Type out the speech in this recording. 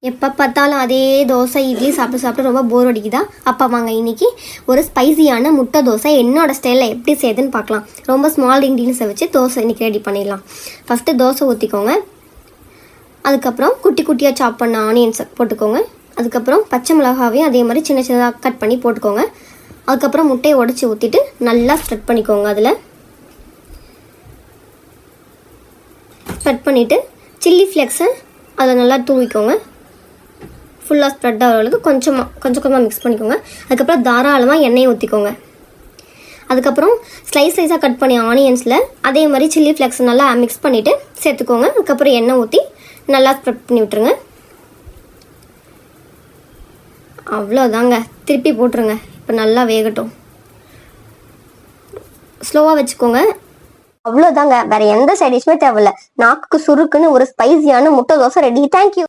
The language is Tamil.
எப்போ பார்த்தாலும் அதே தோசை இட்லி சாப்பிட்டு சாப்பிட்டு ரொம்ப போர் அடிக்குதா? அப்போ வாங்க இன்றைக்கி ஒரு ஸ்பைசியான முட்டை தோசை என்னோடய ஸ்டைலில் எப்படி செய்யுதுன்னு பார்க்கலாம். ரொம்ப ஸ்மால் இன்க்ரீடியன்ஸை வச்சு தோசை இன்றைக்கி ரெடி பண்ணிடலாம். ஃபஸ்ட்டு தோசை ஊற்றிக்கோங்க. அதுக்கப்புறம் குட்டி குட்டியாக சாப் பண்ண ஆனியன்ஸை போட்டுக்கோங்க. அதுக்கப்புறம் பச்சை மிளகாவையும் அதே மாதிரி சின்ன சின்னதாக கட் பண்ணி போட்டுக்கோங்க. அதுக்கப்புறம் முட்டையை உடச்சி ஊற்றிட்டு நல்லா ஸ்ப்ரெட் பண்ணிக்கோங்க. அதில் ஸ்ப்ரெட் பண்ணிவிட்டு சில்லி ஃப்ளேக்ஸை அதில் நல்லா தூவிக்கோங்க. ஃபுல்லாக ஸ்ப்ரெட் ஆகிற அளவுக்கு கொஞ்சம் கொஞ்சமாக மிக்ஸ் பண்ணிக்கோங்க. அதுக்கப்புறம் தாராளமாக எண்ணெயை ஊற்றிக்கோங்க. அதுக்கப்புறம் ஸ்லைஸாக கட் பண்ணி ஆனியன்ஸில் அதே மாதிரி சில்லி ஃப்ளேக்ஸ் நல்லா மிக்ஸ் பண்ணிவிட்டு சேர்த்துக்கோங்க. அதுக்கப்புறம் எண்ணெய் ஊற்றி நல்லா ஸ்ப்ரெட் பண்ணி விட்டுருங்க. அவ்வளோதாங்க, திருப்பி போட்டுருங்க. இப்போ நல்லா வேகட்டும். ஸ்லோவாக வச்சுக்கோங்க. அவ்வளோதாங்க, வேறு எந்த சைட் டிஷ்மே தேவையில்லை. நாக்குக்கு சுருக்குன்னு ஒரு ஸ்பைசியான முட்டை தோசை ரெடி. தேங்க்யூ.